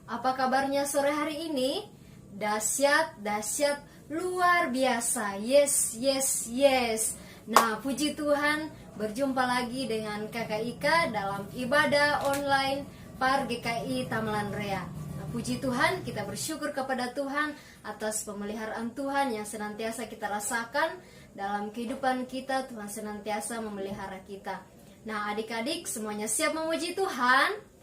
Apa kabarnya sore hari ini? Dahsyat, dahsyat, luar biasa. Yes, yes, yes. Nah, puji Tuhan, berjumpa lagi dengan Kakak Ika dalam ibadah online PAR GKI Tamalan Rea. Nah, puji Tuhan, kita bersyukur kepada Tuhan atas pemeliharaan Tuhan yang senantiasa kita rasakan dalam kehidupan kita. Tuhan senantiasa memelihara kita. Nah, adik-adik semuanya siap memuji Tuhan?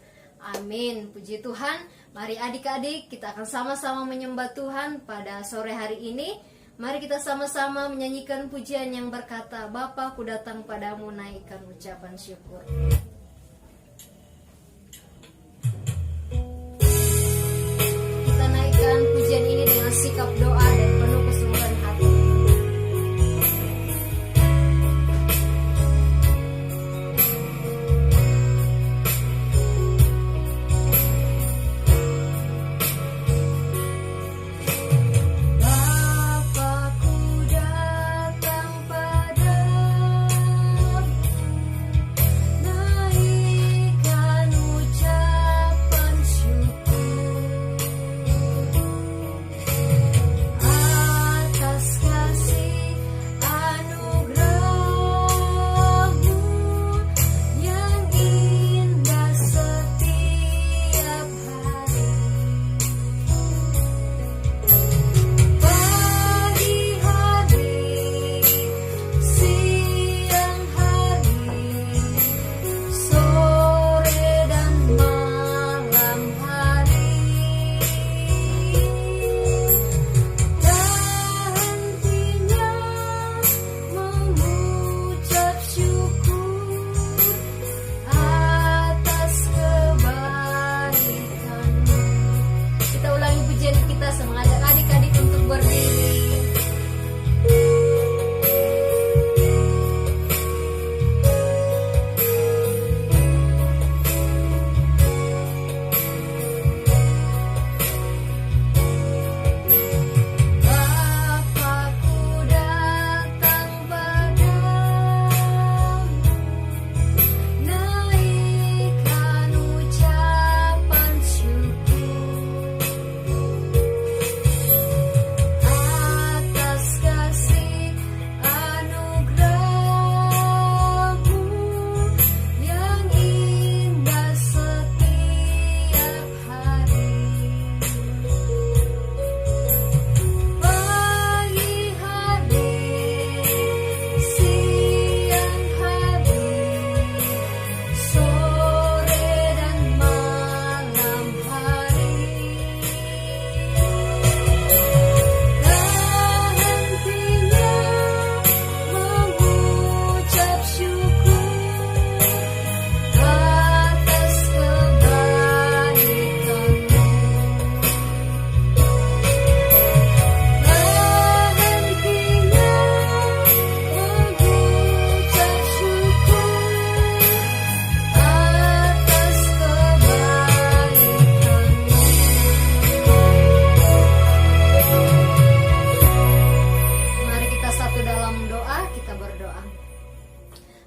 Amin, puji Tuhan. Mari adik-adik, kita akan sama-sama menyembah Tuhan pada sore hari ini. Mari kita sama-sama menyanyikan pujian yang berkata, Bapa, ku datang padamu naikkan ucapan syukur. Kita naikkan pujian ini dengan sikap doa dan penuh kesungguhan hati.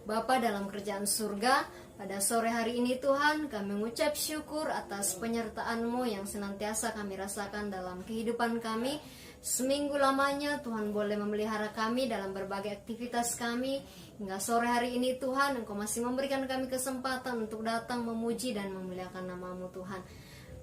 Bapa dalam kerajaan surga, pada sore hari ini Tuhan, kami mengucap syukur atas penyertaan-Mu yang senantiasa kami rasakan dalam kehidupan kami. Seminggu lamanya Tuhan boleh memelihara kami dalam berbagai aktivitas kami. Hingga sore hari ini Tuhan, Engkau masih memberikan kami kesempatan untuk datang memuji dan memuliakan nama-Mu Tuhan.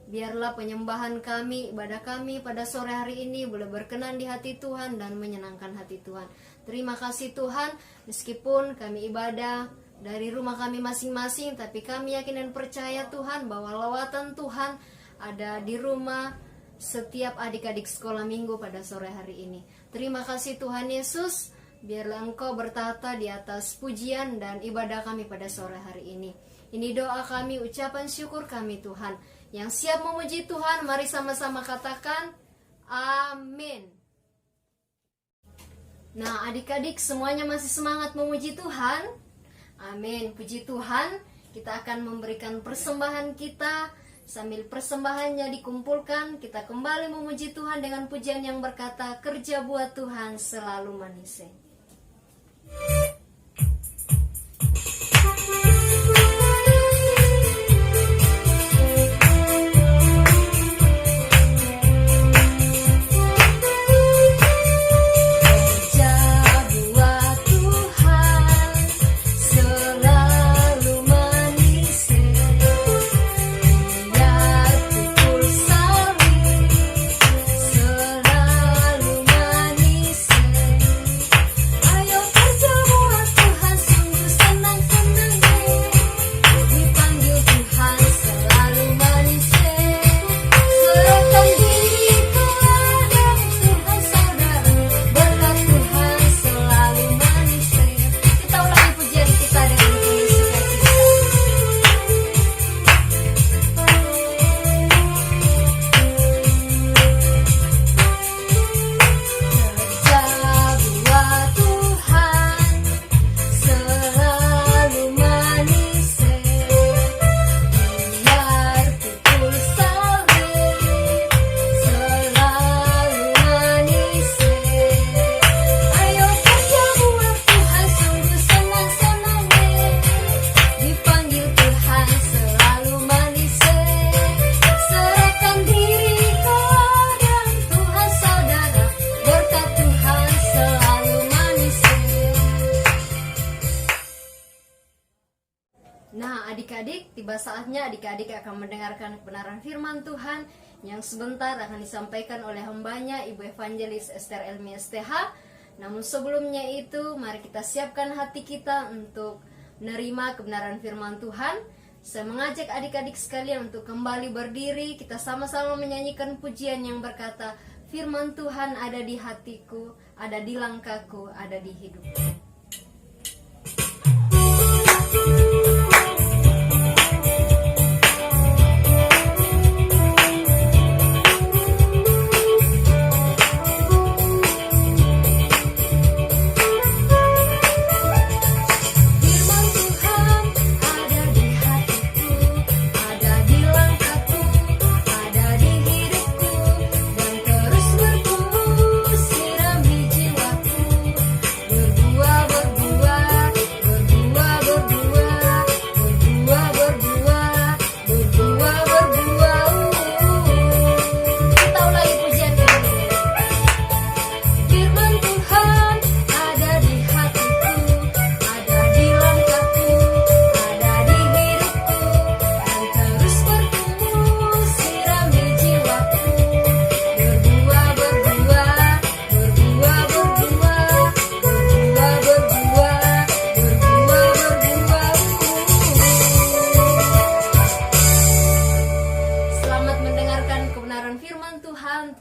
Biarlah penyembahan kami, ibadah kami pada sore hari ini boleh berkenan di hati Tuhan dan menyenangkan hati Tuhan. Terima kasih Tuhan, meskipun kami ibadah dari rumah kami masing-masing, tapi kami yakin dan percaya Tuhan bahwa lawatan Tuhan ada di rumah setiap adik-adik sekolah minggu pada sore hari ini. Terima kasih Tuhan Yesus, biarlah Engkau bertata di atas pujian dan ibadah kami pada sore hari ini. Ini doa kami, ucapan syukur kami Tuhan. Yang siap memuji Tuhan, mari sama-sama katakan, amin. Nah, adik-adik semuanya masih semangat memuji Tuhan? Amin, puji Tuhan. Kita akan memberikan persembahan kita. Sambil persembahannya dikumpulkan, kita kembali memuji Tuhan dengan pujian yang berkata, kerja buat Tuhan selalu manis. tiba saatnya adik-adik akan mendengarkan kebenaran firman Tuhan yang sebentar akan disampaikan oleh hambanya Ibu Evangelis Esther Elmi STH. Namun sebelumnya itu, mari kita siapkan hati kita untuk menerima kebenaran firman Tuhan. Saya mengajak adik-adik sekalian untuk kembali berdiri. Kita sama-sama menyanyikan pujian yang berkata, firman Tuhan ada di hatiku, ada di langkahku, ada di hidupku.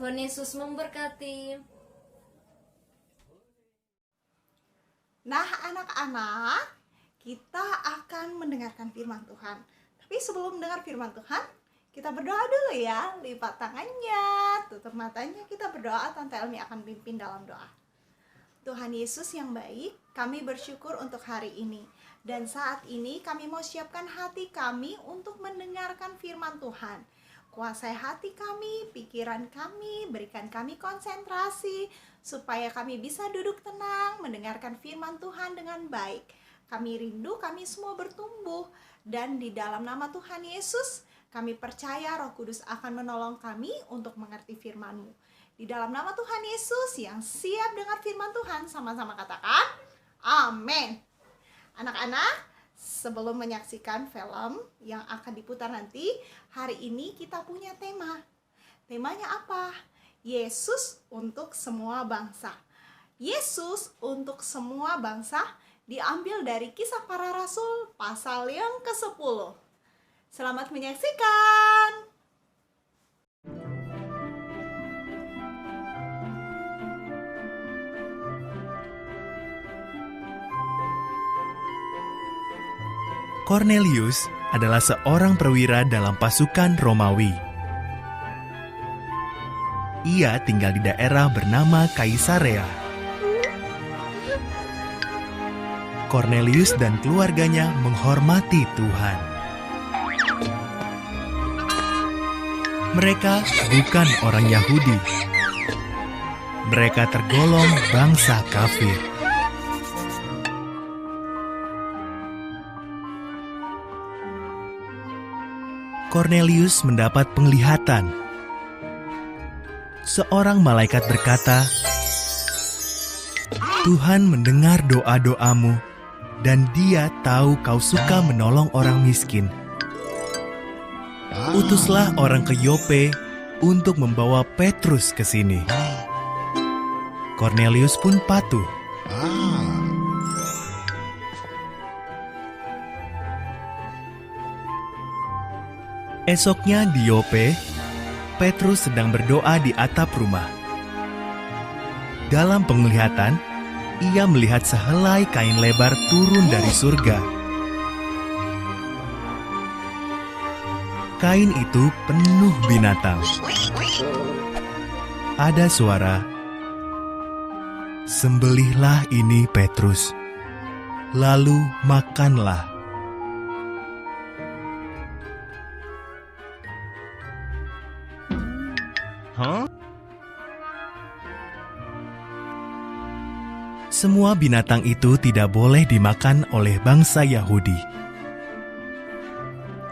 Tuhan Yesus memberkati. Nah, anak-anak, kita akan mendengarkan firman Tuhan. Tapi sebelum mendengar firman Tuhan, kita berdoa dulu ya. Lipat tangannya, tutup matanya, kita berdoa. Tante Elmi akan pimpin dalam doa. Tuhan Yesus yang baik, kami bersyukur untuk hari ini. Dan saat ini kami mau siapkan hati kami untuk mendengarkan firman Tuhan. Kuasai hati kami, pikiran kami, berikan kami konsentrasi, supaya kami bisa duduk tenang, mendengarkan firman Tuhan dengan baik. Kami rindu kami semua bertumbuh, dan di dalam nama Tuhan Yesus, kami percaya Roh Kudus akan menolong kami untuk mengerti firman-Mu. Di dalam nama Tuhan Yesus yang siap dengar firman Tuhan, sama-sama katakan, amin. Anak-anak, sebelum menyaksikan film yang akan diputar nanti, hari ini kita punya tema. Temanya apa? Yesus untuk semua bangsa. Yesus untuk semua bangsa diambil dari Kisah Para Rasul pasal yang ke-10. Selamat menyaksikan. Cornelius adalah seorang perwira dalam pasukan Romawi. Ia tinggal di daerah bernama Kaisarea. Cornelius dan keluarganya menghormati Tuhan. Mereka bukan orang Yahudi. Mereka tergolong bangsa kafir. Cornelius mendapat penglihatan. Seorang malaikat berkata, "Tuhan mendengar doa-doamu, dan Dia tahu kau suka menolong orang miskin. Utuslah orang ke Yope untuk membawa Petrus ke sini." Cornelius pun patuh. Esoknya di Yope, Petrus sedang berdoa di atap rumah. Dalam penglihatan, ia melihat sehelai kain lebar turun dari surga. Kain itu penuh binatang. Ada suara, "Sembelihlah ini, Petrus, lalu makanlah." Semua binatang itu tidak boleh dimakan oleh bangsa Yahudi.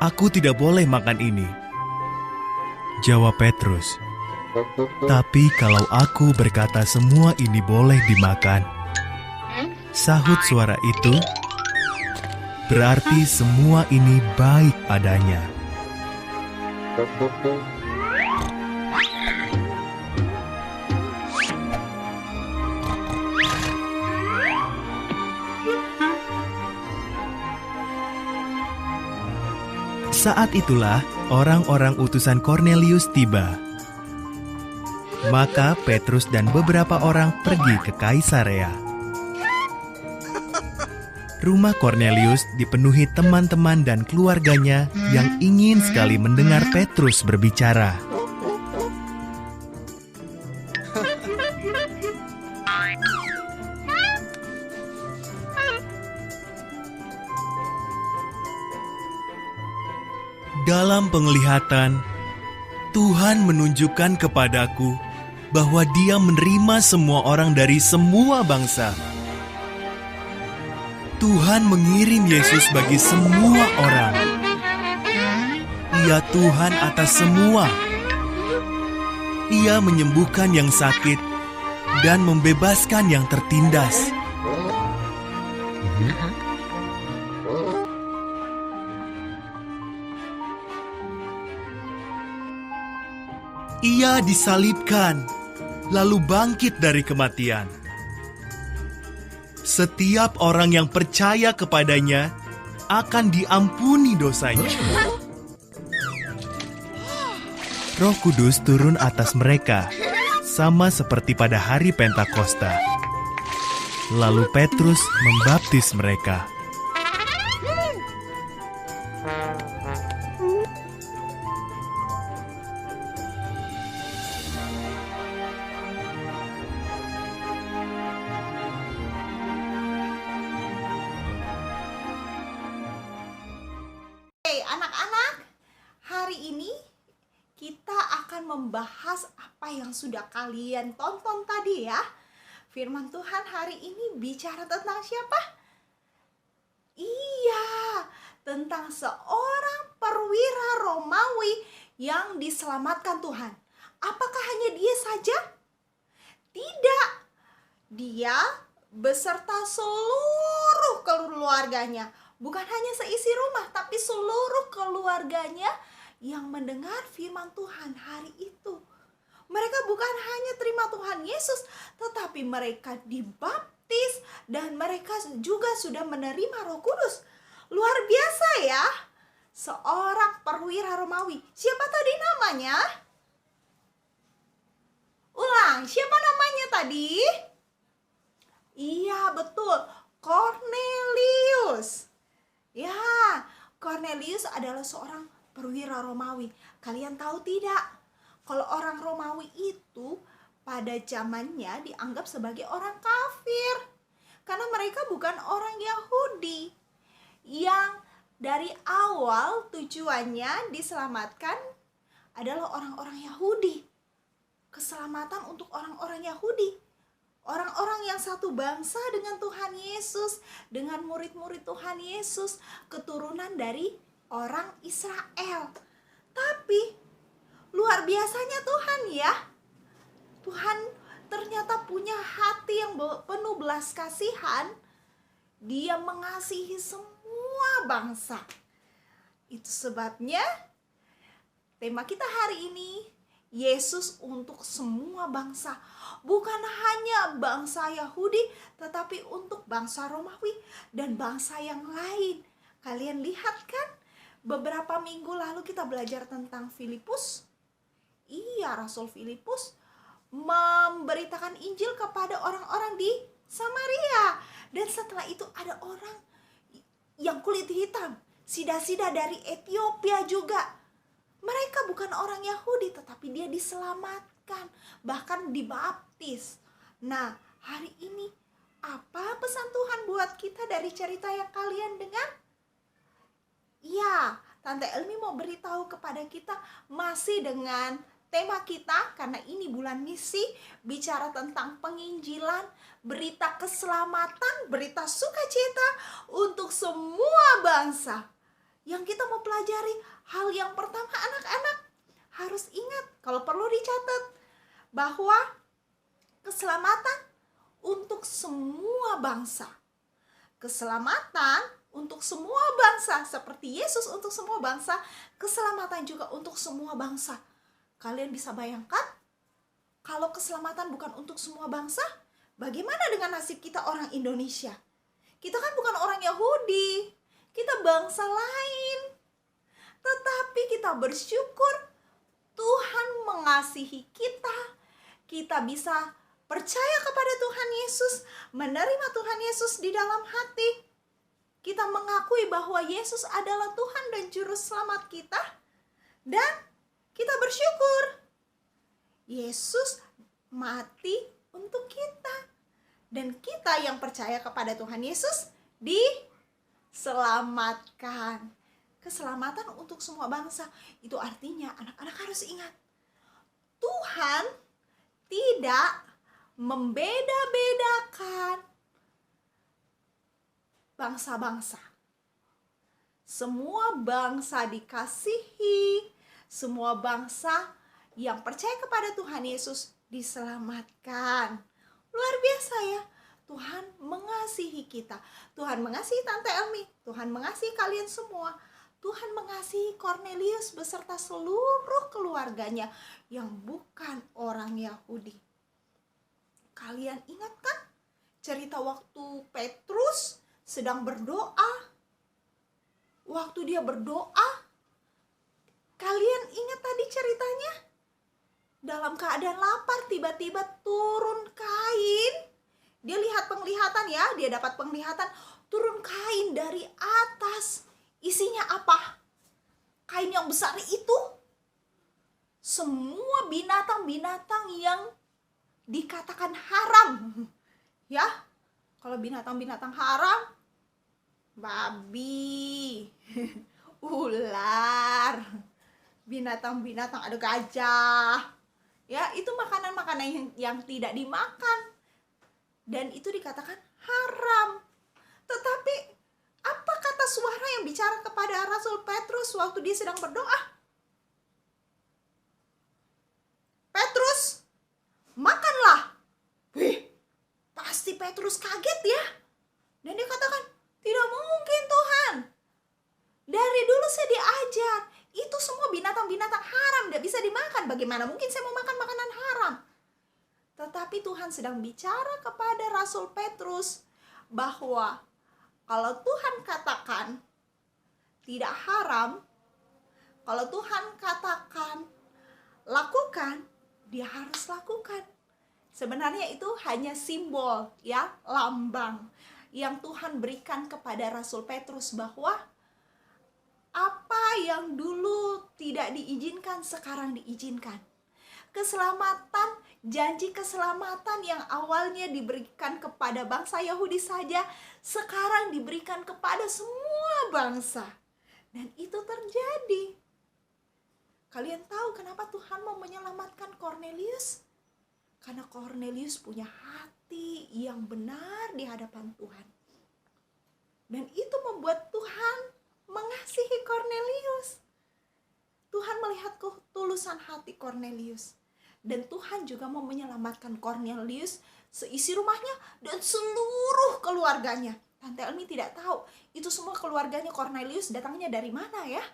"Aku tidak boleh makan ini," jawab Petrus. "Tapi kalau aku berkata semua ini boleh dimakan," sahut suara itu, berarti semua ini baik padanya. Saat itulah orang-orang utusan Kornelius tiba. Maka Petrus dan beberapa orang pergi ke Kaisarea. Rumah Kornelius dipenuhi teman-teman dan keluarganya yang ingin sekali mendengar Petrus berbicara. Dalam penglihatan, Tuhan menunjukkan kepadaku bahwa Dia menerima semua orang dari semua bangsa. Tuhan mengirim Yesus bagi semua orang. Ia Tuhan atas semua. Ia menyembuhkan yang sakit dan membebaskan yang tertindas. Ia disalibkan, lalu bangkit dari kematian. Setiap orang yang percaya kepadanya akan diampuni dosanya. Roh Kudus turun atas mereka, sama seperti pada hari Pentakosta. Lalu Petrus membaptis mereka. Anak-anak, hari ini kita akan membahas apa yang sudah kalian tonton tadi ya. Firman Tuhan hari ini bicara tentang siapa? Iya, tentang seorang perwira Romawi yang diselamatkan Tuhan. Apakah hanya dia saja? Tidak. Dia beserta seluruh keluarganya. Bukan hanya seisi rumah, tapi seluruh keluarganya yang mendengar firman Tuhan hari itu. Mereka bukan hanya terima Tuhan Yesus, tetapi mereka dibaptis dan mereka juga sudah menerima Roh Kudus. Luar biasa ya. Seorang perwira Romawi. Siapa tadi namanya? Ulang, siapa namanya tadi? Iya, betul. Kornelius. Ya, Kornelius adalah seorang perwira Romawi. Kalian tahu tidak? Kalau orang Romawi itu pada zamannya dianggap sebagai orang kafir. Karena mereka bukan orang Yahudi. Yang dari awal tujuannya diselamatkan adalah orang-orang Yahudi. Keselamatan untuk orang-orang Yahudi. Orang-orang yang satu bangsa dengan Tuhan Yesus, dengan murid-murid Tuhan Yesus, keturunan dari orang Israel. Tapi luar biasanya Tuhan ya. Tuhan ternyata punya hati yang penuh belas kasihan. Dia mengasihi semua bangsa. Itu sebabnya tema kita hari ini, Yesus untuk semua bangsa. Bukan hanya bangsa Yahudi, tetapi untuk bangsa Romawi dan bangsa yang lain. Kalian lihat kan, beberapa minggu lalu kita belajar tentang Filipus. Iya, Rasul Filipus memberitakan Injil kepada orang-orang di Samaria. Dan setelah itu ada orang yang kulit hitam, sida-sida dari Ethiopia juga. Mereka bukan orang Yahudi, tetapi dia diselamatkan, bahkan dibaptis. Nah, hari ini apa pesan Tuhan buat kita dari cerita yang kalian dengar? Ya, Tante Elmi mau beritahu kepada kita masih dengan tema kita, karena ini bulan misi, bicara tentang penginjilan, berita keselamatan, berita sukacita untuk semua bangsa. Yang kita mau pelajari, hal yang pertama anak-anak harus ingat, kalau perlu dicatat, bahwa keselamatan untuk semua bangsa. Keselamatan untuk semua bangsa. Seperti Yesus untuk semua bangsa, keselamatan juga untuk semua bangsa. Kalian bisa bayangkan, kalau keselamatan bukan untuk semua bangsa, bagaimana dengan nasib kita orang Indonesia? Kita kan bukan orang Yahudi, kita bangsa lain. Tetapi kita bersyukur Tuhan mengasihi kita. Kita bisa percaya kepada Tuhan Yesus, menerima Tuhan Yesus di dalam hati. Kita mengakui bahwa Yesus adalah Tuhan dan Juru Selamat kita. Dan kita bersyukur Yesus mati untuk kita. Dan kita yang percaya kepada Tuhan Yesus diselamatkan. Keselamatan untuk semua bangsa. Itu artinya anak-anak harus ingat, Tuhan tidak membeda-bedakan bangsa-bangsa. Semua bangsa dikasihi, semua bangsa yang percaya kepada Tuhan Yesus diselamatkan. Luar biasa ya, Tuhan mengasihi kita. Tuhan mengasihi Tante Elmi, Tuhan mengasihi kalian semua. Tuhan mengasihi Kornelius beserta seluruh keluarganya yang bukan orang Yahudi. Kalian ingat kan cerita waktu Petrus sedang berdoa? Waktu dia berdoa, kalian ingat tadi ceritanya? Dalam keadaan lapar, tiba-tiba turun kain. Dia lihat penglihatan ya, dia dapat penglihatan. Turun kain dari atas. Isinya apa? Kain yang besar itu semua binatang-binatang yang dikatakan haram. Ya, kalau binatang-binatang haram, babi, ular, binatang-binatang, ada gajah. Ya, itu makanan-makanan yang tidak dimakan. Dan itu dikatakan haram. Tetapi apa kata suara yang bicara kepada Rasul Petrus waktu dia sedang berdoa? Petrus, makanlah. Wih, pasti Petrus kaget ya. Dan dia katakan, tidak mungkin Tuhan. Dari dulu saya diajar, itu semua binatang-binatang haram, tidak bisa dimakan. Bagaimana mungkin saya mau makan makanan haram? Tetapi Tuhan sedang bicara kepada Rasul Petrus bahwa kalau Tuhan katakan tidak haram, kalau Tuhan katakan lakukan, dia harus lakukan. Sebenarnya itu hanya simbol ya, lambang yang Tuhan berikan kepada Rasul Petrus bahwa apa yang dulu tidak diizinkan sekarang diizinkan. Keselamatan, janji keselamatan yang awalnya diberikan kepada bangsa Yahudi saja, sekarang diberikan kepada semua bangsa. Dan itu terjadi. Kalian tahu kenapa Tuhan mau menyelamatkan Kornelius? Karena Kornelius punya hati yang benar di hadapan Tuhan. Dan itu membuat Tuhan mengasihi Kornelius. Tuhan melihat ketulusan hati Kornelius. Dan Tuhan juga mau menyelamatkan Kornelius, seisi rumahnya dan seluruh keluarganya. Tante Elmi tidak tahu itu semua keluarganya Kornelius datangnya dari mana ya.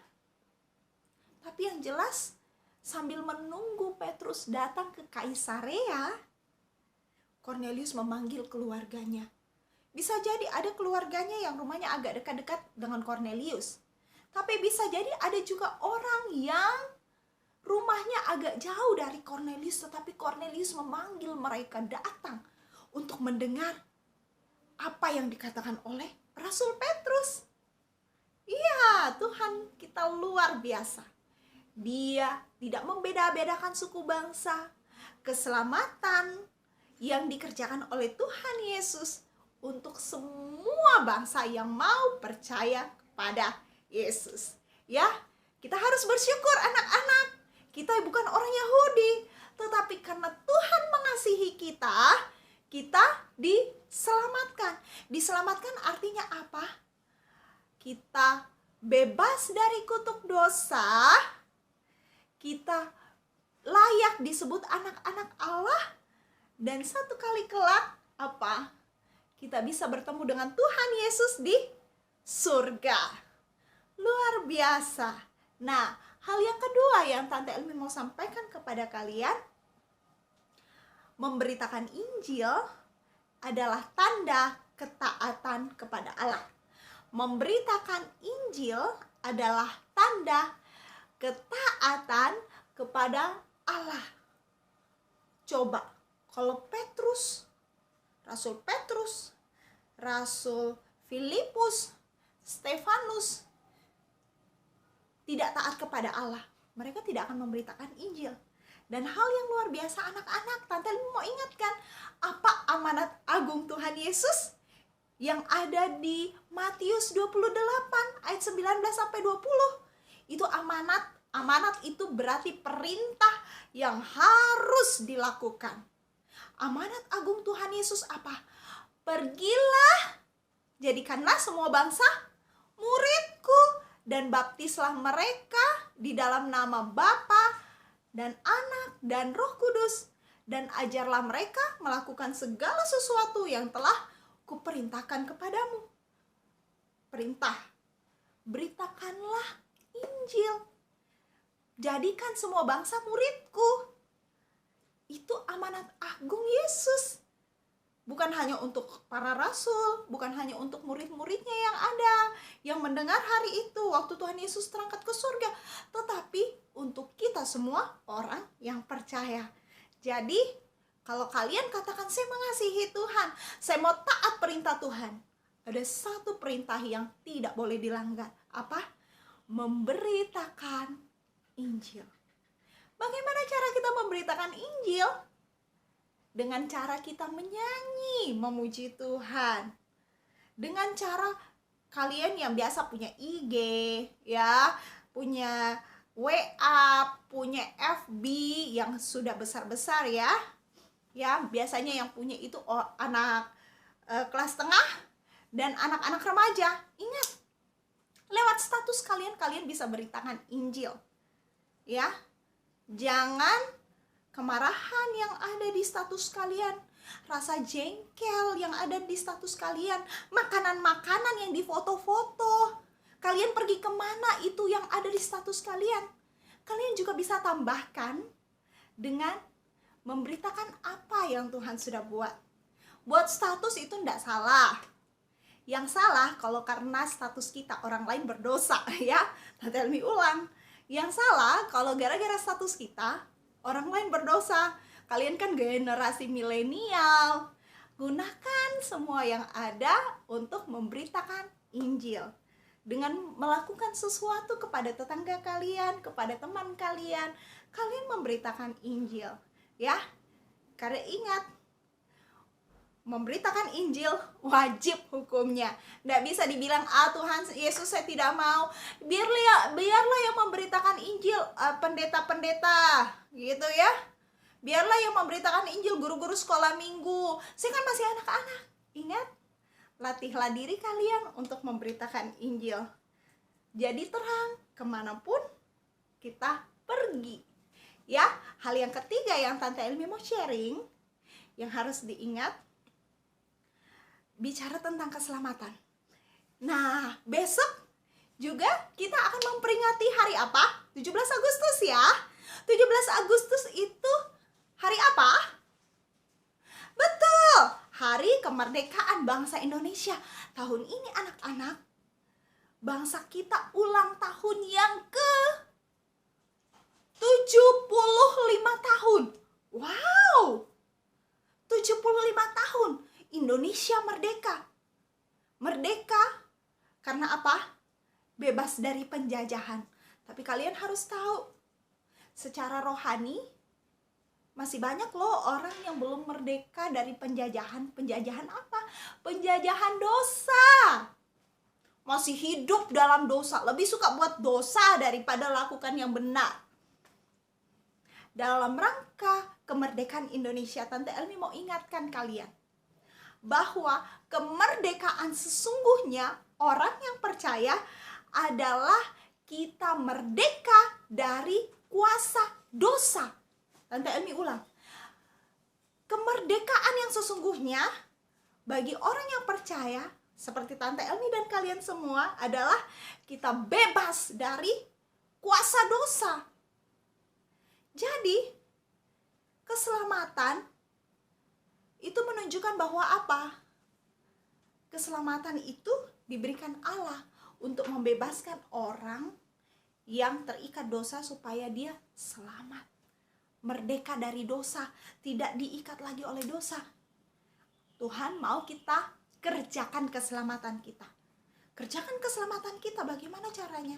Tapi yang jelas sambil menunggu Petrus datang ke Kaisarea, Kornelius memanggil keluarganya. Bisa jadi ada keluarganya yang rumahnya agak dekat-dekat dengan Kornelius. Tapi bisa jadi ada juga orang yang rumahnya agak jauh dari Kornelius, tetapi Kornelius memanggil mereka datang untuk mendengar apa yang dikatakan oleh Rasul Petrus. Iya, Tuhan kita luar biasa. Dia tidak membeda-bedakan suku bangsa. Keselamatan yang dikerjakan oleh Tuhan Yesus untuk semua bangsa yang mau percaya kepada Yesus. Ya, kita harus bersyukur anak-anak. Kita bukan orang Yahudi, tetapi karena Tuhan mengasihi kita, kita diselamatkan. Diselamatkan artinya apa? Kita bebas dari kutuk dosa. Kita layak disebut anak-anak Allah. Dan satu kali kelak apa? Kita bisa bertemu dengan Tuhan Yesus di surga. Luar biasa. Nah, hal yang kedua yang Tante Elmi mau sampaikan kepada kalian, memberitakan Injil adalah tanda ketaatan kepada Allah. Memberitakan Injil adalah tanda ketaatan kepada Allah. Coba, kalau Rasul Petrus, Rasul Filipus, Stefanus tidak taat kepada Allah, mereka tidak akan memberitakan Injil. Dan hal yang luar biasa anak-anak, Tante mau ingatkan, apa amanat agung Tuhan Yesus yang ada di Matius 28 ayat 19-20. Itu amanat. Amanat itu berarti perintah yang harus dilakukan. Amanat agung Tuhan Yesus apa? Pergilah, jadikanlah semua bangsa muridku, dan baptislah mereka di dalam nama Bapa dan Anak dan Roh Kudus, dan ajarlah mereka melakukan segala sesuatu yang telah kuperintahkan kepadamu. Perintah, beritakanlah Injil, jadikan semua bangsa muridku. Itu amanat agung Yesus. Bukan hanya untuk para rasul, bukan hanya untuk murid-muridnya yang ada, yang mendengar hari itu waktu Tuhan Yesus terangkat ke surga, tetapi untuk kita semua orang yang percaya. Jadi, kalau kalian katakan saya mengasihi Tuhan, saya mau taat perintah Tuhan, ada satu perintah yang tidak boleh dilanggar. Apa? Memberitakan Injil. Bagaimana cara kita memberitakan Injil? Dengan cara kita menyanyi, memuji Tuhan. Dengan cara kalian yang biasa punya IG, ya, punya WA, punya FB yang sudah besar-besar ya. Ya, biasanya yang punya itu anak kelas tengah dan anak-anak remaja. Ingat, lewat status kalian bisa beritakan Injil. Ya. Jangan kemarahan yang ada di status kalian, rasa jengkel yang ada di status kalian, makanan-makanan yang difoto-foto, kalian pergi kemana itu yang ada di status kalian. Kalian juga bisa tambahkan dengan memberitakan apa yang Tuhan sudah buat. Buat status itu tidak salah. Yang salah kalau karena status kita orang lain berdosa, ya. Tante Elmi ulang. Yang salah kalau gara-gara status kita orang lain berdosa. Kalian kan generasi milenial. Gunakan semua yang ada untuk memberitakan Injil. Dengan melakukan sesuatu kepada tetangga kalian, kepada teman kalian, kalian memberitakan Injil, ya. Karena ingat, memberitakan Injil wajib hukumnya. Nggak bisa dibilang, Tuhan Yesus saya tidak mau. Biarlah yang memberitakan Injil pendeta-pendeta, gitu ya. Biarlah yang memberitakan Injil guru-guru sekolah minggu. Saya kan masih anak-anak. Ingat, latihlah diri kalian untuk memberitakan Injil. Jadi terang kemanapun kita pergi. Ya, hal yang ketiga yang Tante Elmi mau sharing, yang harus diingat, bicara tentang keselamatan. Nah, besok juga kita akan memperingati hari apa? 17 Agustus ya. 17 Agustus itu hari apa? Betul, hari kemerdekaan bangsa Indonesia. Tahun ini anak-anak, bangsa kita ulang tahun yang ke 75 tahun. Wow, 75 tahun. Indonesia merdeka. Merdeka karena apa? Bebas dari penjajahan. Tapi kalian harus tahu, secara rohani masih banyak loh orang yang belum merdeka dari penjajahan. Penjajahan apa? Penjajahan dosa. Masih hidup dalam dosa. Lebih suka buat dosa daripada lakukan yang benar. Dalam rangka kemerdekaan Indonesia, Tante Elmi mau ingatkan kalian bahwa kemerdekaan sesungguhnya orang yang percaya adalah kita merdeka dari kuasa dosa. Tante Elmi ulang. Kemerdekaan yang sesungguhnya bagi orang yang percaya seperti Tante Elmi dan kalian semua adalah kita bebas dari kuasa dosa. Jadi, keselamatan itu menunjukkan bahwa apa? Keselamatan itu diberikan Allah untuk membebaskan orang yang terikat dosa supaya dia selamat. Merdeka dari dosa, tidak diikat lagi oleh dosa. Tuhan mau kita kerjakan keselamatan kita. Kerjakan keselamatan kita, bagaimana caranya?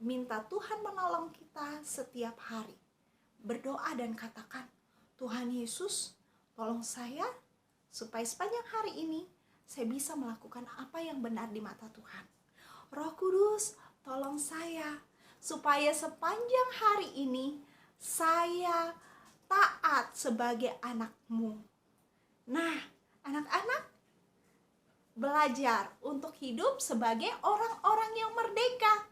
Minta Tuhan menolong kita setiap hari. Berdoa dan katakan, Tuhan Yesus, tolong saya supaya sepanjang hari ini saya bisa melakukan apa yang benar di mata Tuhan. Roh Kudus, tolong saya supaya sepanjang hari ini saya taat sebagai anak-Mu. Nah, anak-anak, belajar untuk hidup sebagai orang-orang yang merdeka.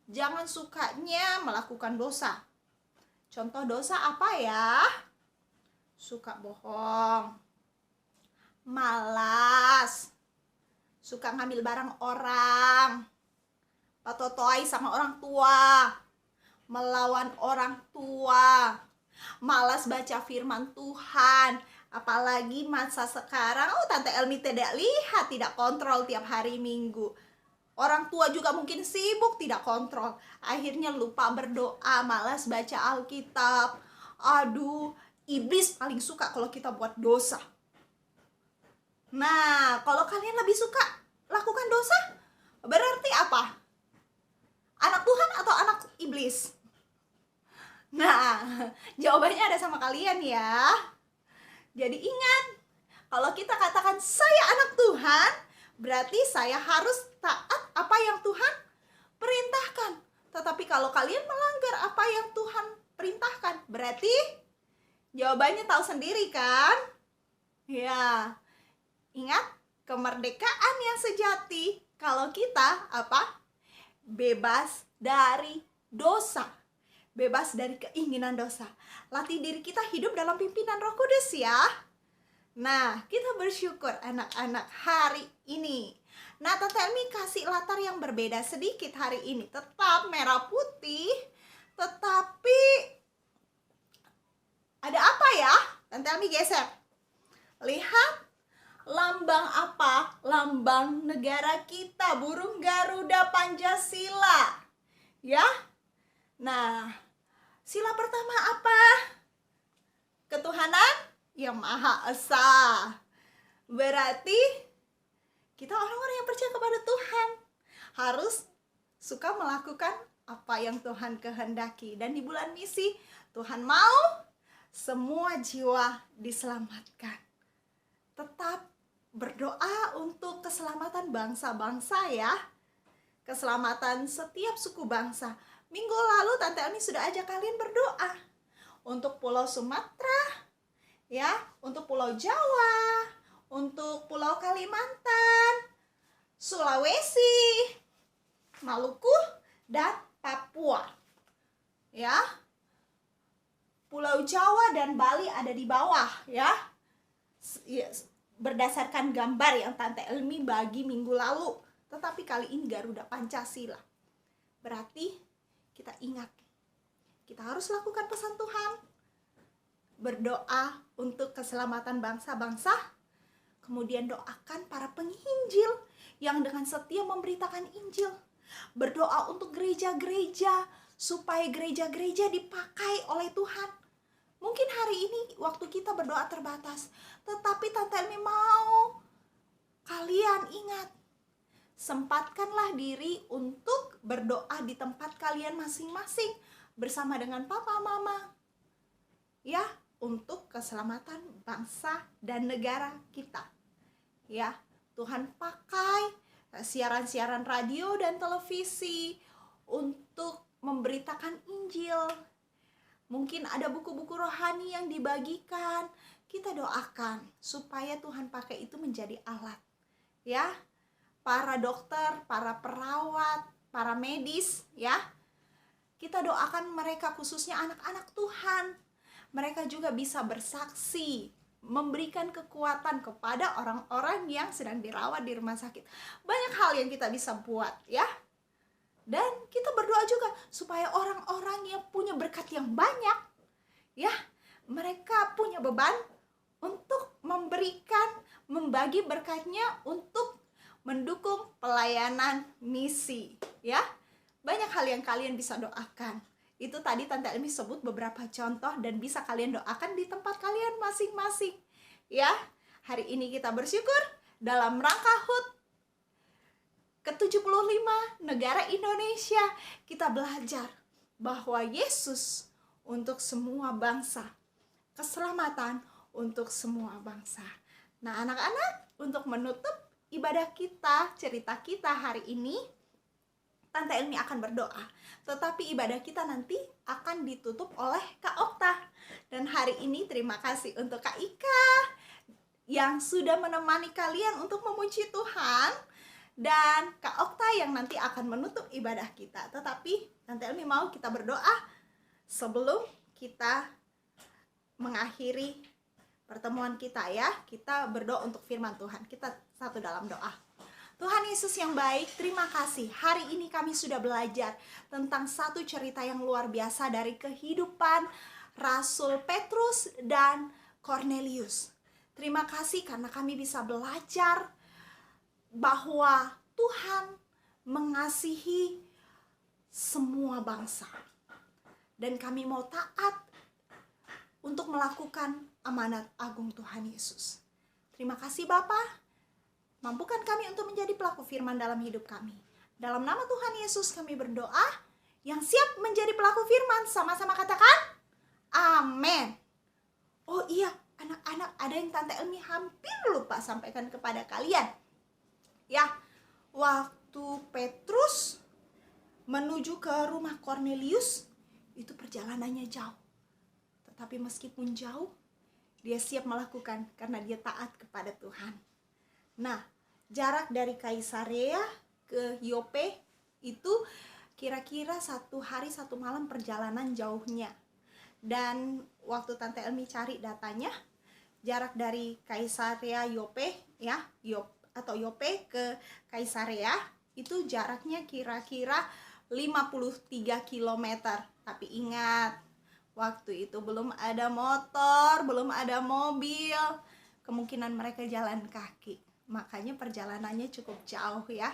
Jangan sukanya melakukan dosa. Contoh dosa apa ya? Suka bohong, malas, suka ngambil barang orang, patotoi sama orang tua, melawan orang tua, malas baca firman Tuhan. Apalagi masa sekarang, Tante Elmi tidak lihat, tidak kontrol tiap hari Minggu. Orang tua juga mungkin sibuk, tidak kontrol. Akhirnya lupa berdoa, malas baca Alkitab. Aduh, iblis paling suka kalau kita buat dosa. Nah, kalau kalian lebih suka lakukan dosa, berarti apa? Anak Tuhan atau anak iblis? Nah, jawabannya ada sama kalian ya. Jadi ingat, kalau kita katakan saya anak Tuhan, berarti saya harus taat apa yang Tuhan perintahkan. Tetapi kalau kalian melanggar apa yang Tuhan perintahkan, berarti jawabannya tahu sendiri kan? Ya, ingat kemerdekaan yang sejati kalau kita apa? Bebas dari dosa. Bebas dari keinginan dosa. Latih diri kita hidup dalam pimpinan Roh Kudus ya. Nah, kita bersyukur anak-anak hari ini. Nah, Tante Elmi kasih latar yang berbeda sedikit hari ini. Tetap merah putih, tetapi ada apa ya? Tante Elmi geser. Lihat lambang apa? Lambang negara kita, burung Garuda Pancasila. Ya. Nah, sila pertama apa? Ketuhanan yang Maha Esa. Berarti kita orang-orang yang percaya kepada Tuhan harus suka melakukan apa yang Tuhan kehendaki. Dan di bulan misi, Tuhan mau semua jiwa diselamatkan. Tetap berdoa untuk keselamatan bangsa-bangsa ya. Keselamatan setiap suku bangsa. Minggu lalu Tante Elmi sudah ajak kalian berdoa untuk Pulau Sumatera, ya, untuk Pulau Jawa, untuk Pulau Kalimantan, Sulawesi, Maluku, dan Papua. Ya. Pulau Jawa dan Bali ada di bawah, ya. Berdasarkan gambar yang Tante Elmi bagi minggu lalu. Tetapi kali ini Garuda Pancasila. Berarti kita ingat, kita harus lakukan pesan Tuhan. Berdoa untuk keselamatan bangsa-bangsa. Kemudian doakan para penginjil yang dengan setia memberitakan Injil. Berdoa untuk gereja-gereja, supaya gereja-gereja dipakai oleh Tuhan. Mungkin hari ini waktu kita berdoa terbatas, tetapi Tante Elmi mau kalian ingat, sempatkanlah diri untuk berdoa di tempat kalian masing-masing bersama dengan papa mama. Ya, untuk keselamatan bangsa dan negara kita. Ya, Tuhan pakai siaran-siaran radio dan televisi untuk memberitakan Injil. Mungkin ada buku-buku rohani yang dibagikan. Kita doakan supaya Tuhan pakai itu menjadi alat. Ya, para dokter, para perawat, para medis, ya. Kita doakan mereka, khususnya anak-anak Tuhan. Mereka juga bisa bersaksi memberikan kekuatan kepada orang-orang yang sedang dirawat di rumah sakit. Banyak hal yang kita bisa buat ya. Dan kita berdoa juga supaya orang-orang yang punya berkat yang banyak ya, mereka punya beban untuk membagi berkatnya untuk mendukung pelayanan misi ya. Banyak hal yang kalian bisa doakan. Itu tadi Tante Elmi sebut beberapa contoh dan bisa kalian doakan di tempat kalian masing-masing ya. Hari ini kita bersyukur dalam rangka HUT ke-75 negara Indonesia, kita belajar bahwa Yesus untuk semua bangsa, keselamatan untuk semua bangsa. Nah anak-anak, untuk menutup ibadah kita, cerita kita hari ini, Tante Elmi akan berdoa, tetapi ibadah kita nanti akan ditutup oleh Kak Okta. Dan hari ini terima kasih untuk Kak Ika yang sudah menemani kalian untuk memuji Tuhan, dan Kak Okta yang nanti akan menutup ibadah kita. Tetapi Tante Elmi mau kita berdoa sebelum kita mengakhiri pertemuan kita ya. Kita berdoa untuk firman Tuhan. Kita satu dalam doa. Tuhan Yesus yang baik, terima kasih. Hari ini kami sudah belajar tentang satu cerita yang luar biasa dari kehidupan Rasul Petrus dan Cornelius. Terima kasih karena kami bisa belajar bahwa Tuhan mengasihi semua bangsa. Dan kami mau taat untuk melakukan amanat agung Tuhan Yesus. Terima kasih Bapa. Mampukan kami untuk menjadi pelaku firman dalam hidup kami. Dalam nama Tuhan Yesus kami berdoa. Yang siap menjadi pelaku firman, sama-sama katakan amin. Oh iya, anak-anak, ada yang Tante Elmi hampir lupa sampaikan kepada kalian. Ya, waktu Petrus menuju ke rumah Cornelius, itu perjalanannya jauh. Tetapi meskipun jauh, dia siap melakukan karena dia taat kepada Tuhan. Nah, jarak dari Kaisarea ke Yope itu kira-kira 1 hari 1 malam perjalanan jauhnya. Dan waktu Tante Elmi cari datanya, jarak dari Kaisarea Yope ya, Yope ke Kaisarea itu jaraknya kira-kira 53 km. Tapi ingat, waktu itu belum ada motor, belum ada mobil. Kemungkinan mereka jalan kaki. Makanya perjalanannya cukup jauh ya.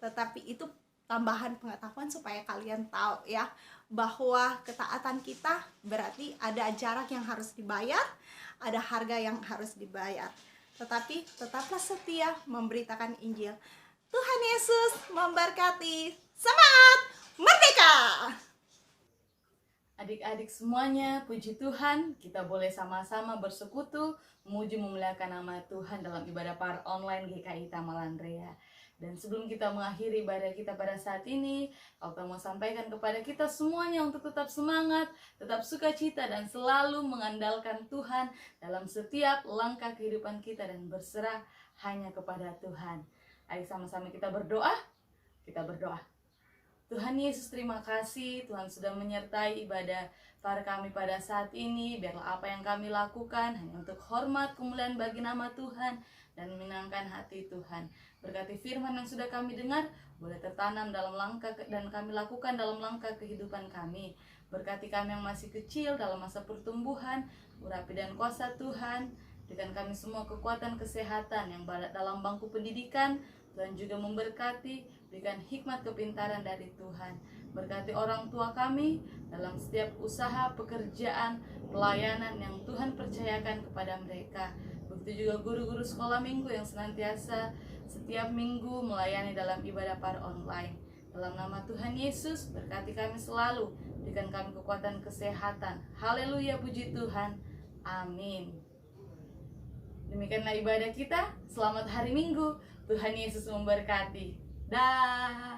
Tetapi itu tambahan pengetahuan supaya kalian tahu ya, bahwa ketaatan kita berarti ada jarak yang harus dibayar, ada harga yang harus dibayar. Tetapi tetaplah setia memberitakan Injil. Tuhan Yesus memberkati. Semangat merdeka! Adik-adik semuanya, puji Tuhan, kita boleh sama-sama bersekutu, memuji memuliakan nama Tuhan dalam ibadah par online GKI Tamalandrea. Dan sebelum kita mengakhiri ibadah kita pada saat ini, aku mau sampaikan kepada kita semuanya untuk tetap semangat, tetap sukacita, dan selalu mengandalkan Tuhan dalam setiap langkah kehidupan kita dan berserah hanya kepada Tuhan. Ayo sama-sama kita berdoa. Kita berdoa. Tuhan Yesus, terima kasih Tuhan sudah menyertai ibadah para kami pada saat ini. Biarlah apa yang kami lakukan hanya untuk hormat kemuliaan bagi nama Tuhan dan menyenangkan hati Tuhan. Berkati firman yang sudah kami dengar boleh tertanam dalam langkah dan kami lakukan dalam langkah kehidupan kami. Berkati kami yang masih kecil dalam masa pertumbuhan, urapi dan kuasa Tuhan. Berikan kami semua kekuatan kesehatan yang dalam bangku pendidikan. Tuhan juga memberkati, berikan hikmat kepintaran dari Tuhan. Berkati orang tua kami dalam setiap usaha, pekerjaan, pelayanan yang Tuhan percayakan kepada mereka. Begitu juga guru-guru sekolah minggu yang senantiasa setiap minggu melayani dalam ibadah par online. Dalam nama Tuhan Yesus, berkati kami selalu, berikan kami kekuatan kesehatan. Haleluya, puji Tuhan. Amin. Demikianlah ibadah kita. Selamat hari Minggu. Tuhan Yesus memberkati. Dah.